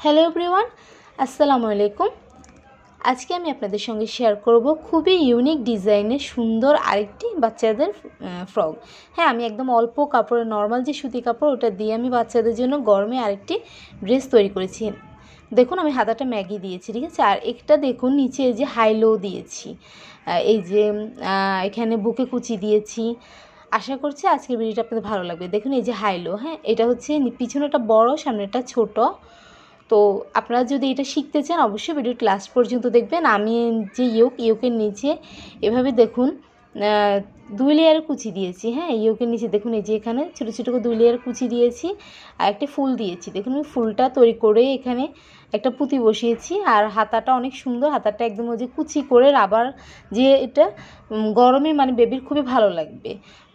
Hello everyone, আসসালামু আলাইকুম। আজকে আমি আপনাদের সঙ্গে শেয়ার করব খুবই ইউনিক ডিজাইনের সুন্দর আরেকটি বাচ্চাদের ফ্রক। হ্যাঁ, আমি একদম অল্প কাপড়ের নর্মাল যে সুতি কাপড় ওটা দিয়ে আমি বাচ্চাদের জন্য গরমে আরেকটি ড্রেস তৈরি করেছি। দেখুন আমি হাতাটা ম্যাগি দিয়েছি, ঠিক আছে। আর একটা দেখুন নিচে এই যে হাই লো দিয়েছি, এই যে এখানে বুকে কুচি দিয়েছি। আশা করছি আজকের ভিডিওটা আপনাদের ভালো লাগবে। দেখুন এই যে হাই লো, হ্যাঁ এটা হচ্ছে পিছনেটা বড় সামনেটা ছোট। তো আপনারা যদি এটা শিখতে চান অবশ্যই ভিডিওটি লাস্ট পর্যন্ত দেখবেন। আমি যে ইয়োকের নিচে এভাবে দেখুন 2 লেয়ার কুচি দিয়েছি। হ্যাঁ, ইয়োকের নিচে দেখুন এই যে এখানে ছোটো ছোটো করে 2 লেয়ার কুচি দিয়েছি আর একটা ফুল দিয়েছি। দেখুন আমি ফুলটা তৈরি করে এখানে একটা পুঁতি বসিয়েছি। আর হাতাটা অনেক সুন্দর, হাতাটা একদম ওই যে কুচি করে রাবার, যে এটা গরমে মানে বেবির খুবই ভালো লাগবে।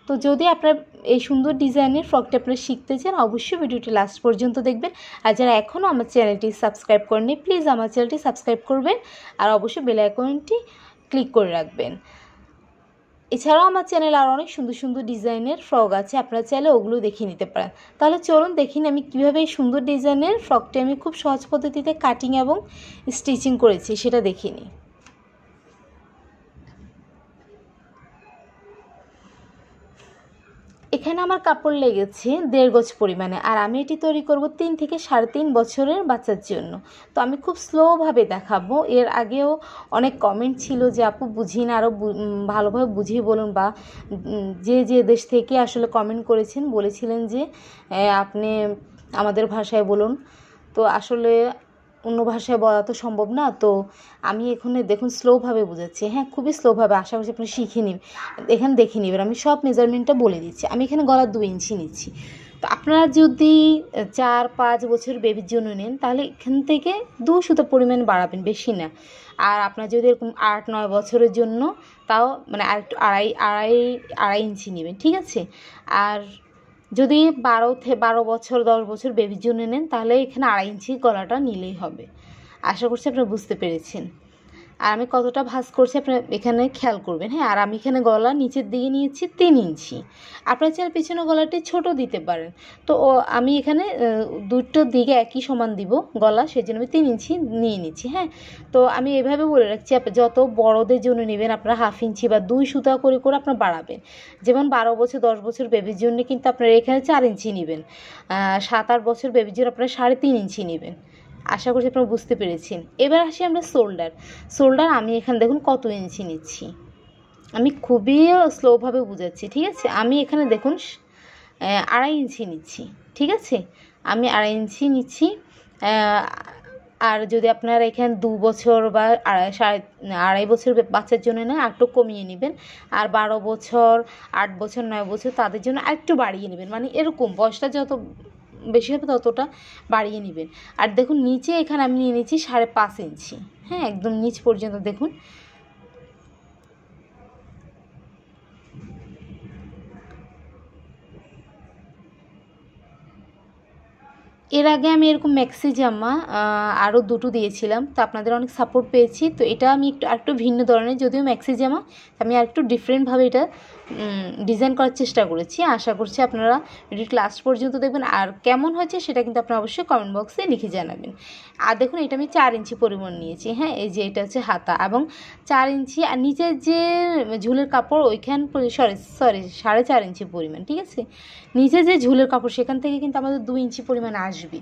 তো যদি আপনার এই সুন্দর ডিজাইনের ফ্রকটা আপনারা শিখতে চান অবশ্যই ভিডিওটি লাস্ট পর্যন্ত দেখবেন। আর যারা এখনও আমার চ্যানেলটি সাবস্ক্রাইব করেননি প্লিজ আমার চ্যানেলটি সাবস্ক্রাইব করবেন আর অবশ্যই বেল আইকনটি ক্লিক করে রাখবেন। এছাড়াও আমার চ্যানেলে আর অনেক সুন্দর সুন্দর ডিজাইনের ফ্রক আছে, আপনারা চাইলে ওগুলো দেখে নিতে পারেন। তাহলে চলুন দেখিন আমি কীভাবে এই সুন্দর ডিজাইনের ফ্রকটি আমি খুব সহজ পদ্ধতিতে কাটিং এবং স্টিচিং করেছি সেটা দেখে নিই। এখানে আমার কাপড় লেগেছে 1.5 গজ পরিমাণে, আর আমি এটি তৈরি করব 3 থেকে 3.5 বছরের বাচ্চার জন্য। তো আমি খুব স্লোভাবে দেখাবো। এর আগেও অনেক কমেন্ট ছিল যে আপু বুঝিয়ে না, আরও ভালোভাবে বুঝিয়ে বলুন, বা যে যে দেশ থেকে আসলে কমেন্ট করেছেন বলেছিলেন যে আপনি আমাদের ভাষায় বলুন। তো আসলে অন্য ভাষায় বলা তো সম্ভব না, তো আমি এখানে দেখুন স্লোভাবে বোঝাচ্ছি। হ্যাঁ, খুবই স্লোভাবে, আশা করছি আপনি শিখে নিন। এখানে দেখে নেবেন, আমি সব মেজারমেন্টটা বলে দিচ্ছি। আমি এখানে গলার 2 ইঞ্চি নিচ্ছি। তো আপনারা যদি 4-5 বছর বেবির জন্য নেন তাহলে এখান থেকে 2 সুতো পরিমাণ বাড়াবেন, বেশি না। আর আপনারা যদি এরকম 8-9 বছরের জন্য তাও মানে আরেকটু আড়াই ইঞ্চি নেবেন, ঠিক আছে। আর যদি 12 বছর 10 বছর বেবির জন্য নেন তাহলে এখানে 2.5 ইঞ্চি গলাটা নিলেই হবে। আশা করছি আপনারা বুঝতে পেরেছেন। আর আমি কতটা ভাঁজ করছি আপনারা এখানে খেয়াল করবেন। হ্যাঁ, আর আমি এখানে গলা নিচের দিকে নিয়েছি 3 ইঞ্চি। আপনারা চাইলে পিছনে গলাটি ছোট দিতে পারেন। তো আমি এখানে দুটোর দিকে একই সমান দিব গলা, সেই জন্য আমি 3 ইঞ্চি নিয়ে নিচ্ছি। হ্যাঁ, তো আমি এভাবে বলে রাখছি, আপনি যত বড়দের জন্য নেবেন আপনারা 1/2 ইঞ্চি বা 2 সুতা করে আপনারা বাড়াবেন। যেমন 12 বছর 10 বছর বেবির জন্য কিন্তু আপনারা এখানে 4 ইঞ্চি নেবেন। 7-8 বছর বেবির জন্য আপনারা 3.5 ইঞ্চি নেবেন। আশা করছি আপনারা বুঝতে পেরেছেন। এবার আসি আমরা শোল্ডার আমি এখানে দেখুন কত ইঞ্চি নিচ্ছি। আমি খুবই স্লোভাবে বুঝাচ্ছি, ঠিক আছে। আমি এখানে দেখুন 2.5 ইঞ্চি নিচ্ছি, ঠিক আছে। আমি 2.5 ইঞ্চি নিচ্ছি। আর যদি আপনারা এখানে 2 বছর বা 2.5 বছর বাচ্চার জন্য না একটু কমিয়ে নেবেন। আর 12 বছর 8 বছর 9 বছর তাদের জন্য আরেকটু বাড়িয়ে নেবেন, মানে এরকম বয়সটা যত বেশি হবে ততটা বাড়িয়ে নেবেন। আর দেখুন নিচে এখানে আমি নিয়ে নিচ্ছি 5.5 ইঞ্চি। হ্যাঁ, একদম নিচ পর্যন্ত দেখুন। এর আগে আমি এরকম ম্যাক্সি জামা আরও 2টো দিয়েছিলাম, তো আপনাদের অনেক সাপোর্ট পেয়েছি। তো এটা আমি আরেকটু ভিন্ন ধরনের, যদিও ম্যাক্সি জামা আমি আরেকটু ডিফারেন্টভাবে এটা ডিজাইন করার চেষ্টা করেছি। আশা করছি আপনারা ভিডিওটি লাস্ট পর্যন্ত দেখবেন। আর কেমন হয়েছে সেটা কিন্তু আপনারা অবশ্যই কমেন্ট বক্সে লিখে জানাবেন। আর দেখুন এটা আমি 4 ইঞ্চি পরিমাণ নিয়েছি। হ্যাঁ, এই যে এটা হচ্ছে হাতা এবং 4 ইঞ্চি, আর নিচের যে ঝুলের কাপড় ওইখান সরি 4.5 ইঞ্চি পরিমাণ, ঠিক আছে। নিচে যে ঝুলের কাপড় সেখান থেকে কিন্তু আমাদের 2 ইঞ্চি পরিমাণ আসবে,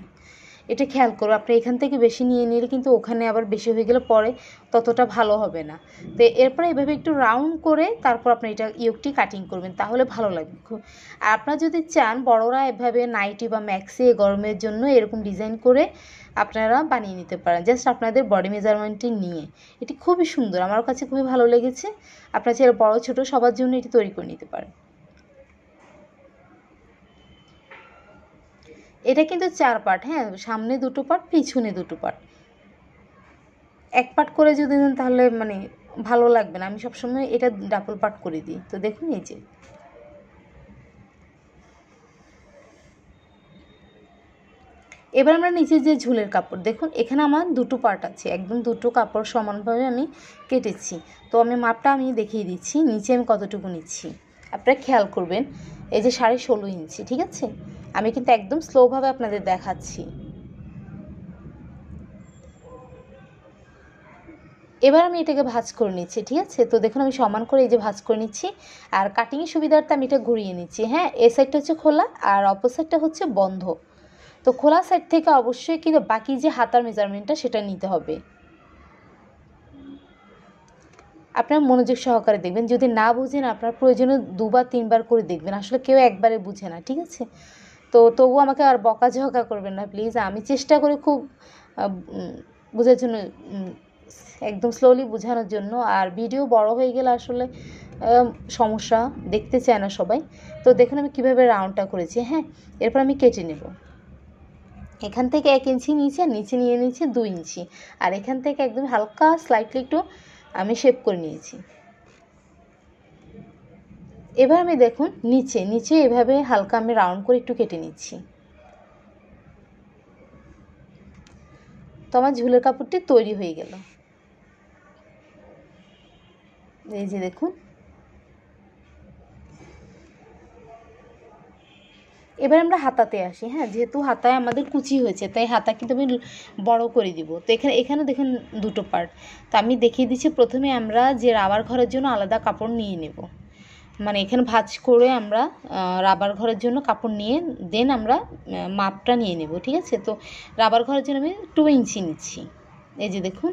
এটা খেয়াল করো। আপনি এখান থেকে বেশি নিয়ে নিলে কিন্তু ওখানে আবার বেশি হয়ে গেলে পরে ততটা ভালো হবে না। তো এরপরে এভাবে একটু রাউন্ড করে তারপর আপনি এটা ইয়োকটি কাটিং করবেন, তাহলে ভালো লাগবে খুব। আর আপনারা যদি চান বড়রা এভাবে নাইটি বা ম্যাক্সি গরমের জন্য এরকম ডিজাইন করে আপনারা বানিয়ে নিতে পারেন, জাস্ট আপনাদের বডি মেজারমেন্টটি নিয়ে। এটি খুবই সুন্দর, আমার কাছে খুবই ভালো লেগেছে। আপনারা চাইলে বড় ছোট সবার জন্য এটি তৈরি করে নিতে পারেন। এটা কিন্তু 4 পার্ট। হ্যাঁ, সামনে 2টো পার্ট, পিছনে 2টো পার্ট। 1 পার্ট করে যদি দেন তাহলে মানে ভালো লাগবে না। আমি সবসময় এটা ডাবল পার্ট করে দিই। তো দেখুন এই যে এবার আমরা নিচের যে ঝুলের কাপড় দেখুন, এখানে আমার 2টো পার্ট আছে, একদম 2টো কাপড় সমানভাবে আমি কেটেছি। তো আমি মাপটা আমি দেখিয়ে দিচ্ছি, নিচে আমি কতটুকু নিচ্ছি আপনারা খেয়াল করবেন। এই যে 16.5 ইঞ্চি, ঠিক আছে। আমি কিন্তু একদম স্লোভাবে আপনাদের দেখাচ্ছি। এবার আমি এটাকে ভাঁজ করে নিচ্ছি, ঠিক আছে। তো দেখুন আমি সমান করে এই যে ভাঁজ করে নিচ্ছি, আর কাটিংয়ের সুবিধার্থে আমি এটা ঘুরিয়ে নিচ্ছি। হ্যাঁ, এই সাইডটা হচ্ছে খোলা আর অপর সাইডটা হচ্ছে বন্ধ। তো খোলা সাইড থেকে অবশ্যই কিন্তু বাকি যে হাতার মেজারমেন্টটা সেটা নিতে হবে। আপনার মনোযোগ সহকারে দেখবেন, যদি না বুঝেন আপনার প্রয়োজনে 2 বা 3 বার করে দেখবেন, আসলে কেউ একবারে বুঝে না, ঠিক আছে। তো তবুও আমাকে আর বকাঝকা করবেন না প্লিজ, আমি চেষ্টা করি খুব বোঝার জন্য, একদম স্লোলি বোঝানোর জন্য। আর ভিডিও বড় হয়ে গেলে আসলে সমস্যা, দেখতে চায় না সবাই। তো দেখুন আমি কীভাবে রাউন্ডটা করেছি। হ্যাঁ, এরপর আমি কেটে নেব। এখান থেকে 1 ইঞ্চি নিচে, নিচে নিয়ে নিয়েছি 2 ইঞ্চি, আর এখান থেকে একদম হালকা স্লাইটলি একটু আমি শেপ করে নিয়েছি। এবার আমি দেখুন নিচে নিচে এভাবে হালকা আমি রাউন্ড করে একটু কেটে নিচ্ছি। তো আমার ঝুলের কাপড়টি তৈরি হয়ে গেল। এই যে দেখুন, এবার আমরা হাতাতে আসি। হ্যাঁ, যেহেতু হাতায় আমাদের কুচি হয়েছে তাই হাতা কিন্তু আমি বড় করে দিব। তো এখানে দেখুন 2টো পার্ট। তো আমি দেখিয়ে দিচ্ছি, প্রথমে আমরা যে রাবার ঘরের জন্য আলাদা কাপড় নিয়ে নেব, মানে এখানে ভাঁজ করে আমরা রাবার ঘরের জন্য কাপড় নিয়ে দেন আমরা মাপটা নিয়ে নেব, ঠিক আছে। তো রাবার ঘরের জন্য আমি 2 ইঞ্চি নিচ্ছি। এই যে দেখুন,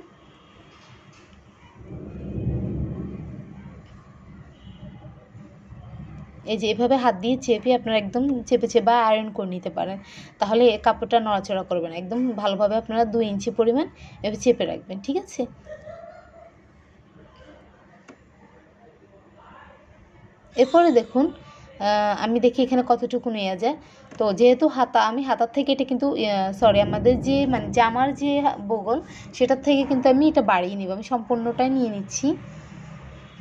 এই যে এভাবে হাত দিয়ে চেপে আপনারা একদম চেপে বা আয়রন করে নিতে পারেন, তাহলে কাপড়টা নড়াচড়া করবে না। একদম ভালোভাবে আপনারা 2 ইঞ্চি পরিমাণ এভাবে চেপে রাখবেন, ঠিক আছে। এরপরে দেখুন আমি দেখি এখানে কতটুকু নেওয়া যায়। তো যেহেতু আমি হাতার থেকে এটা কিন্তু সরি, আমাদের যে মানে জামার যে বগল সেটার থেকে কিন্তু আমি এটা বাড়িয়ে নিব, আমি সম্পূর্ণটাই নিয়ে নিচ্ছি।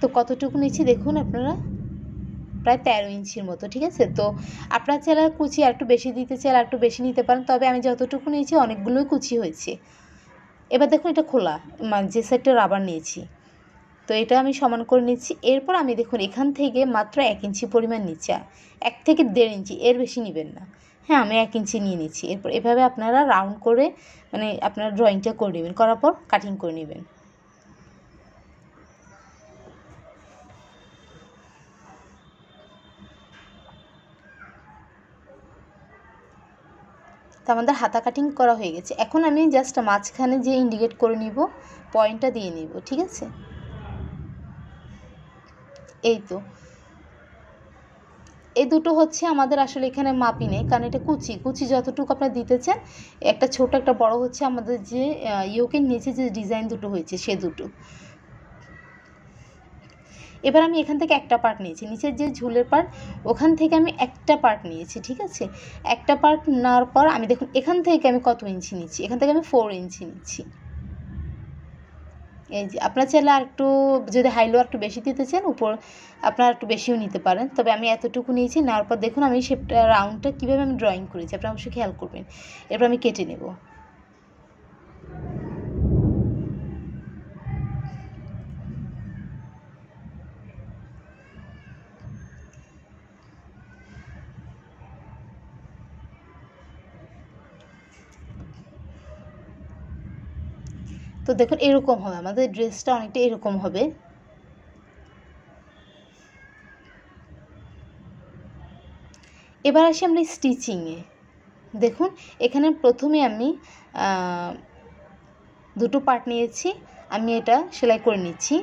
তো কতটুকু নিচ্ছি দেখুন আপনারা, প্রায় 13 ইঞ্চির মতো, ঠিক আছে। তো আপনার চাইলে কুচি একটু বেশি দিতে চাইলে একটু বেশি নিতে পারেন, তবে আমি যতটুকু নিয়েছি অনেকগুলোই কুচি হয়েছে। এবার দেখুন এটা খোলা, মানে যে সাইডটা রাবার নিয়েছি, তো এটা আমি সমান করে নিচ্ছি। এরপর আমি দেখুন এখান থেকে মাত্র 1 ইঞ্চি পরিমাণ নিচ্ছি, 1 থেকে 1.5 ইঞ্চি, এর বেশি নেবেন না। হ্যাঁ, আমি 1 ইঞ্চি নিয়ে নিচ্ছি। এরপর এভাবে আপনারা রাউন্ড করে মানে আপনারা ড্রয়িংটা করে নেবেন, করার পর কাটিং করে নেবেন। তো আমাদের হাতা কাটিং করা হয়ে গেছে। এখন আমি জাস্ট মাঝখানে যে ইন্ডিকেট করে নিব, পয়েন্টটা দিয়ে নিব, ঠিক আছে। এই তো এই দুটো হচ্ছে আমাদের আসলে এখানে মাপি নেই, কারণ এটা কুচি যতটুকু আপনারা দিতে চান, একটা ছোট একটা বড় হচ্ছে আমাদের যে ইয়োকের নিচে যে ডিজাইন দুটো হয়েছে সে দুটো। এবার আমি এখান থেকে একটা পার্ট নিয়েছি, নিচের যে ঝুলের পার্ট ওখান থেকে আমি একটা পার্ট নিয়েছি, ঠিক আছে। একটা পার্ট নেওয়ার পর আমি দেখুন এখান থেকে আমি কত ইঞ্চি নিচ্ছি, এখান থেকে আমি 4 ইঞ্চি নিচ্ছি। এই যে আপনার চাইলে আর একটু যদি হাইলো একটু বেশি দিতে চান উপর আপনারা একটু বেশিও নিতে পারেন, তবে আমি এতটুকু নিয়েছি। নেওয়ার পর দেখুন আমি শেপটা রাউন্ডটা কীভাবে আমি ড্রয়িং করেছি আপনারা অবশ্যই খেয়াল করবেন। এরপর আমি কেটে নেব। তো দেখুন এরকম হবে আমাদের ড্রেসটা, অনেকটা এরকম হবে। এবার আসি আমরা স্টিচিংয়ে। দেখুন এখানে প্রথমে আমি 2টো পার্ট নিয়েছি, আমি এটা সেলাই করে নিচ্ছি।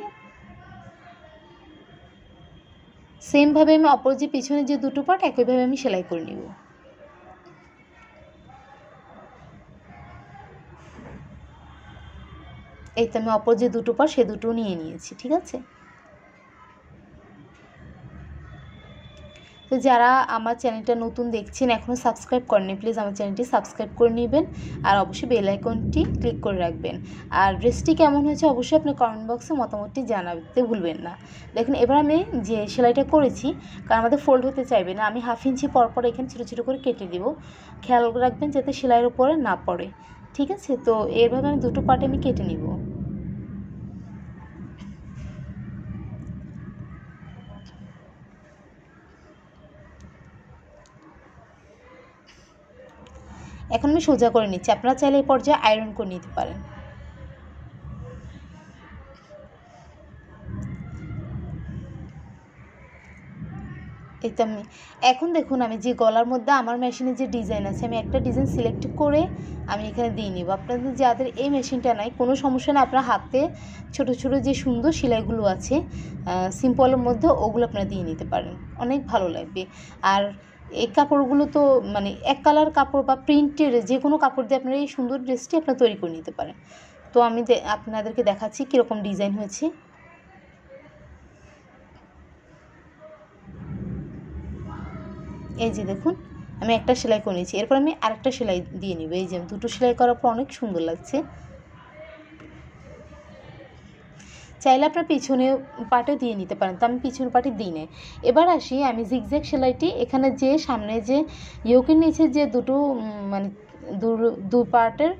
সেমভাবে আমি অপর যে পিছনে যে 2টো পার্ট একইভাবে আমি সেলাই করে নিব। এই তো আমি অপর যে 2টো পার্ট সে দুটো নিয়ে নিয়েছি, ঠিক আছে। তো যারা আমার চ্যানেলটা নতুন দেখছেন এখনও সাবস্ক্রাইব করেননি, প্লিজ আমার চ্যানেলটি সাবস্ক্রাইব করে নেবেন, আর অবশ্যই বেল আইকনটি ক্লিক করে রাখবেন। আর ড্রেসটি কেমন হয়েছে অবশ্যই আপনি কমেন্ট বক্সে মতামতটি জানাতে ভুলবেন না। দেখুন এবার আমি যে সেলাইটা করেছি, কারণ আমাদের ফোল্ড হতে চাইবে না, আমি 1/2 ইঞ্চি পর এখানে ছোটো ছোটো করে কেটে দিব। খেয়াল রাখবেন যাতে সেলাইয়ের উপরে না পড়ে, ঠিক আছে। তো এভাবে আমি 2টো পার্টে আমি কেটে নিব। এখন আমি সোজা করে নিচ্ছি, আপনারা চাইলে এই পর্যায়ে আয়রন করে নিতে পারেন। এটা আমি এখন দেখুন আমি যে গলার মধ্যে আমার মেশিনে যে ডিজাইন আছে আমি একটা ডিজাইন সিলেক্ট করে আমি এখানে দিয়ে নিব। আপনাদের যাদের এই মেশিনটা নাই কোনো সমস্যা না, আপনার হাতে ছোট ছোট যে সুন্দর সেলাইগুলো আছে সিম্পলের মধ্যে ওগুলো আপনারা দিয়ে নিতে পারেন, অনেক ভালো লাগবে। আর এই কাপড়গুলো তো মানে এক কালার কাপড় বা প্রিন্টের যে কোনো কাপড় দিয়ে আপনারা এই সুন্দর ড্রেসটি আপনারা তৈরি করে নিতে পারেন। তো আমি আপনাদেরকে দেখাচ্ছি কীরকম ডিজাইন হয়েছে। এই যে দেখুন আমি একটা সেলাই করে নিয়েছি, এরপর আমি আরেকটা সেলাই দিয়ে নিব। এই যে দুটো সেলাই করার পর অনেক সুন্দর লাগছে। চাইলে আপনার পিছনে পাটে দিয়ে নিতে পারেন, তো আমি পিছনের পাটে দিই নাই। এবার আসি আমি জিগজ্যাগ সেলাইটি এখানে যে সামনে যে ইয়োকের নিচে যে দুটো মানে দু পার্টের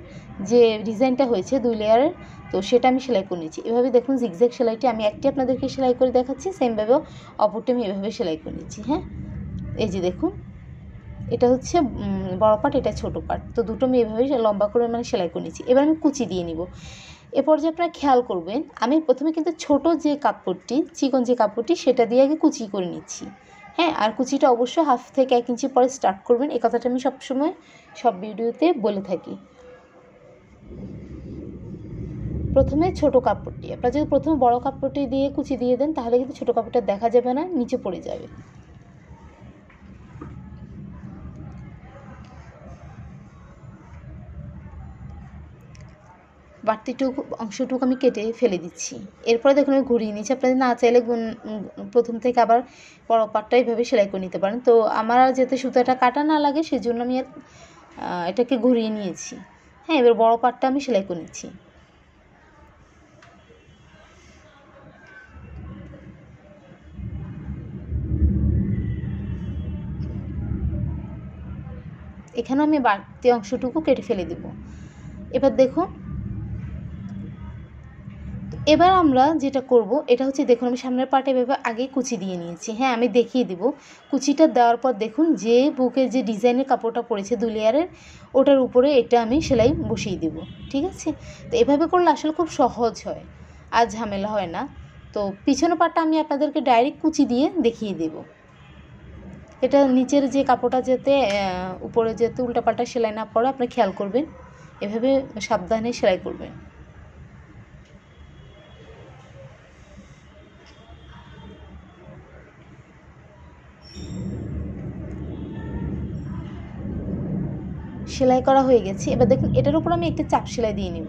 যে ডিজাইনটা হয়েছে 2 লেয়ারের, তো সেটা আমি সেলাই করে নিচ্ছি। এভাবে দেখুন জিগজ্যাগ সেলাইটি আমি একটি আপনাদেরকে সেলাই করে দেখাচ্ছি, সেমভাবেও অপরটি আমি এভাবে সেলাই করে নিচ্ছি। হ্যাঁ, এই যে দেখুন এটা হচ্ছে বড় পার্ট, এটা ছোট পার্ট, তো দুটো আমি এভাবে লম্বা করে মানে সেলাই করে নিচ্ছি। এবার আমি কুচি দিয়ে নিব। এ পর্যায়ে আপনারা খেয়াল করবেন আমি প্রথমে কিন্তু ছোট যে কাপড়টি চিকন যে কাপড়টি সেটা দিয়ে আগে কুচি করে নিচ্ছি। হ্যাঁ, আর কুচিটা অবশ্যই 1/2 থেকে 1 ইঞ্চি পরে স্টার্ট করবেন, এই কথাটা আমি সবসময় সব ভিডিওতে বলে থাকি। প্রথমে ছোট কাপড়টি আপনারা যদি প্রথমে বড় কাপড়টি দিয়ে কুচি দিয়ে দেন তাহলে কিন্তু ছোট কাপড়টা দেখা যাবে না, নিচে পড়ে যাবে। বাড়তিটুকু অংশটুকু আমি কেটে ফেলে দিচ্ছি। এরপরে দেখুন আমি ঘুরিয়ে নিচ্ছি, আপনাদের না চাইলে প্রথম থেকে আবার বড় পাটটা এইভাবে সেলাই করে নিতে পারেন। তো আমার যাতে সুতাটা কাটা না লাগে সেজন্য আমি এটাকে ঘুরিয়ে নিয়েছি। হ্যাঁ, এবার বড় পাটটা আমি সেলাই করে নিচ্ছি। এখানে আমি বাড়তি অংশটুকু কেটে ফেলে দেব। এবার দেখুন এবার আমরা যেটা করব এটা হচ্ছে দেখুন আমি সামনের পাটে এভাবে আগে কুচি দিয়ে নিয়েছি। হ্যাঁ, আমি দেখিয়ে দিব। কুচিটা দেওয়ার পর দেখুন যে বুকের যে ডিজাইনের কাপড়টা পড়েছে 2 লেয়ারের ওটার উপরে এটা আমি সেলাই বসিয়ে দেব। ঠিক আছে, তো এভাবে করলে আসলে খুব সহজ হয় আর ঝামেলা হয় না। তো পিছনের পাটটা আমি আপনাদেরকে ডাইরেক্ট কুচি দিয়ে দেখিয়ে দেব। এটা নিচের যে কাপড়টা যাতে উপরে যাতে উল্টাপাল্টা সেলাই না পড়ে আপনি খেয়াল করবেন, এভাবে সাবধানে সেলাই করবেন। সেলাই করা হয়ে গেছে। এবার দেখুন এটার উপর আমি একটা চাপ সেলাই দিয়ে নিব।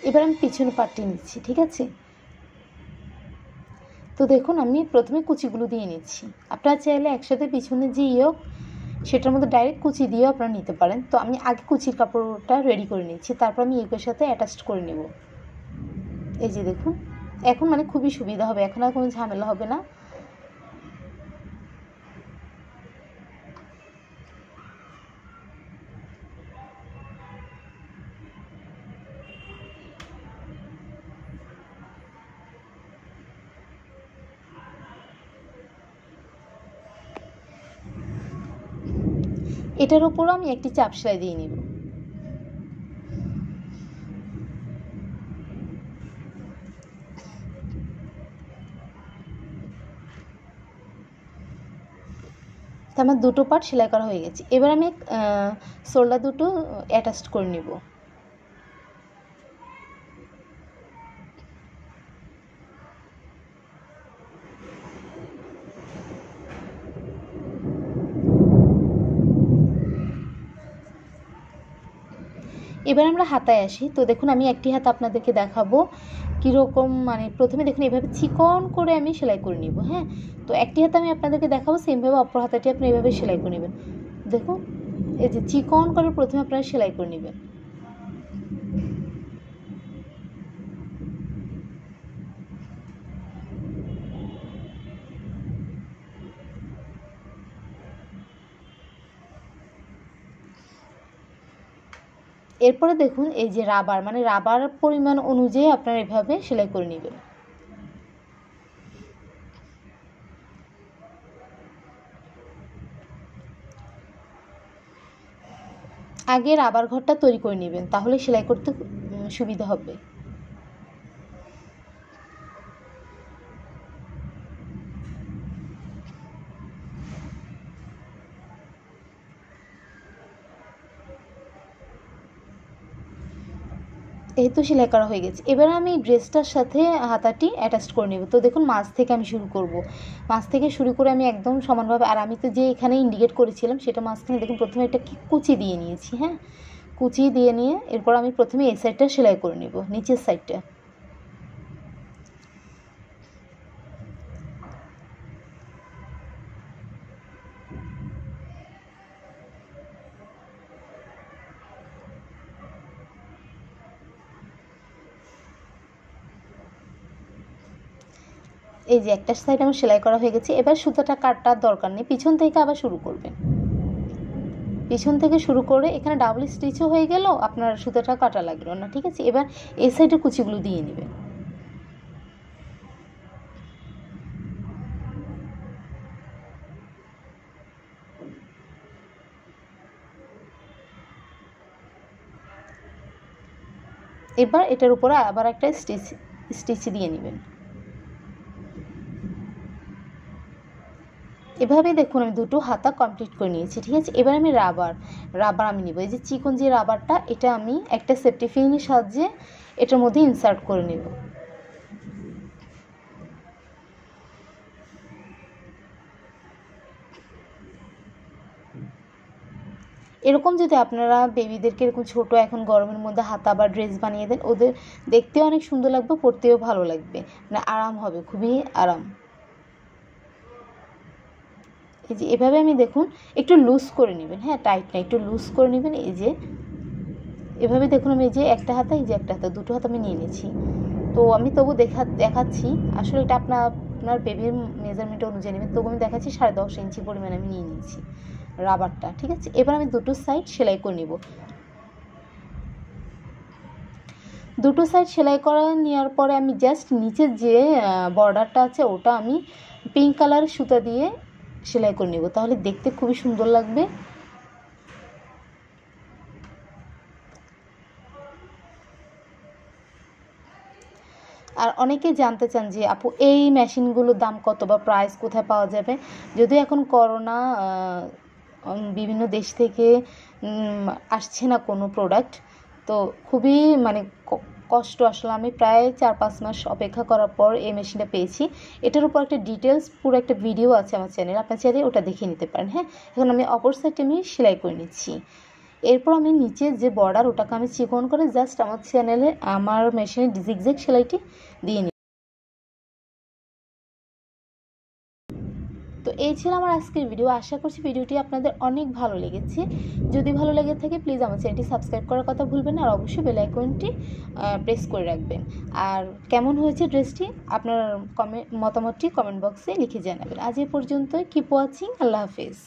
এবার আমি পিছনে পাটটি নিচ্ছি। ঠিক আছে, তো দেখুন আমি প্রথমে কুচিগুলো দিয়ে নিচ্ছি। আপনারা চাইলে একসাথে পিছনে যে সেটার মধ্যে ডাইরেক্ট কুচি দিয়েও আপনারা নিতে পারেন। তো আমি আগে কুচির কাপড়টা রেডি করে নিচ্ছি, তারপর আমি ইয়োকের সাথে অ্যাটাচ করে নেব। এই যে দেখুন এখন মানে খুবই সুবিধা হবে, এখন আর কোনো ঝামেলা হবে না। এটার উপরও আমি একটি চাপ সেলাই দিয়ে নিব। তো আমার দুটো পার্ট সেলাই করা হয়ে গেছে। এবার আমি শোল্ডার দুটো অ্যাটাচ করে নিব। এবার আমরা হাতায় আসি। তো দেখুন আমি একটি হাত আপনাদেরকে দেখাবো কীরকম, মানে প্রথমে দেখুন এভাবে চিকন করে আমি সেলাই করে নিব। হ্যাঁ, তো একটি হাত আমি আপনাদেরকে দেখাবো, সেমভাবে অপর হাতাটি আপনি এভাবে সেলাই করে নেবেন। দেখুন এই যে চিকন করে প্রথমে আপনারা সেলাই করে নেবেন। এরপরে দেখুন এই যে রাবার, মানে রাবার পরিমাণ অনুযায়ী আপনারা এভাবে সেলাই করে নেবেন। আগে রাবার ঘরটা তৈরি করে নেবেন, তাহলে সেলাই করতে সুবিধা হবে। এই তো সেলাই করা হয়ে গেছে। এবার আমি ড্রেসটার সাথে হাতাটি অ্যাটাচ করে নেব। তো দেখুন মাছ থেকে আমি শুরু করব, মাছ থেকে শুরু করে আমি একদম সমানভাবে, আর আমি তো যে এখানে ইন্ডিকেট করেছিলাম সেটা মাঝখানে দেখুন প্রথমে একটা কুচি দিয়ে নিয়েছি। হ্যাঁ, কুচি দিয়ে নিয়ে এরপর আমি প্রথমে এই সাইডটা সেলাই করে নেব, নিচের সাইডটা। এই যে একটা সাইড আমার সেলাই করা হয়ে গেছে। এবার সুতাটা কাটার দরকার নেই, পিছন থেকে আবার শুরু করবেন। পিছন থেকে শুরু করে এখানে ডাবল স্টিচও হয়ে গেল, আপনার সুতাটা কাটা লাগলো না। ঠিক আছে, এবার এই সাইডের কুচিগুলো দিয়ে নেবেন। এবার এটার উপরে আবার একটা স্টিচ দিয়ে নেবেন। এভাবে দেখুন আমি দুটো হাতা কমপ্লিট করে নিয়েছি। ঠিক আছে, এবার আমি রাবার আমি নিব। এই যে চিকন যে রাবারটা, এটা আমি একটা সেফটি পিনের সাহায্যে এটার মধ্যে ইনসার্ট করে নেব। এরকম যদি আপনারা বেবিদেরকে এরকম ছোট এখন গরমের মধ্যে হাতা বা ড্রেস বানিয়ে দেন, ওদের দেখতেও অনেক সুন্দর লাগবে, পরতেও ভালো লাগবে, মানে আরাম হবে, খুবই আরাম। এই যে এভাবে আমি দেখুন একটু লুজ করে নেবেন। হ্যাঁ, টাইট না, একটু লুজ করে নেবেন। এই যে এভাবে দেখুন আমি এই যে একটা হাতা, এই যে একটা হাতা, দুটো হাতা আমি নিয়ে নিয়েছি। তো আমি তবু দেখাচ্ছি, আসলে এটা আপনার বেবির মেজারমেন্ট অনুযায়ী নেবেন। তবু আমি দেখাচ্ছি 10.5 ইঞ্চি পরিমাণ আমি নিয়ে নিয়েছি রাবারটা। ঠিক আছে, এবার আমি দুটো সাইড সেলাই করে নেব। দুটো সাইড সেলাই করা নেওয়ার পরে আমি জাস্ট নিচের যে বর্ডারটা আছে ওটা আমি পিঙ্ক কালারের সুতা দিয়ে সেলাই করে নেব, তাহলে দেখতে খুবই সুন্দর লাগবে। আর অনেকে জানতে চান যে আপু এই মেশিনগুলোর দাম কত বা প্রাইস কোথায় পাওয়া যাবে। যদিও এখন করোনা, বিভিন্ন দেশ থেকে আসছে না কোনো প্রোডাক্ট, তো খুবই মানে কষ্ট। আসলে আমি প্রায় 4-5 মাস অপেক্ষা করার পর এই মেশিনটা পেয়েছি। এটার উপর একটা ডিটেলস পুরো একটা ভিডিও আছে আমার চ্যানেলে, আপনার চাইলে ওটা দেখে নিতে পারেন। হ্যাঁ, এখন আমি অপর সাইডে আমি সেলাই করে নিচ্ছি। এরপর আমি নিচের যে বর্ডার ওটাকে আমি চিকন করে জাস্ট আমার চ্যানেলে আমার মেশিনে জিগজ্যাগ সেলাইটি দিয়ে নিই। তো এই ছিল আমার আজকের ভিডিও। আশা করছি ভিডিওটি আপনাদের অনেক ভালো লেগেছে। যদি ভালো লেগে থাকে প্লিজ আমার চ্যানেলটি সাবস্ক্রাইব করার কথা ভুলবেন না, আর অবশ্যই বেল আইকনটি প্রেস করে রাখবেন। আর কেমন হয়েছে ড্রেসটি আপনার মতামতটি কমেন্ট বক্সে লিখে জানাবেন। আজ এ পর্যন্তই। Keep watching. আল্লাহ হাফেজ।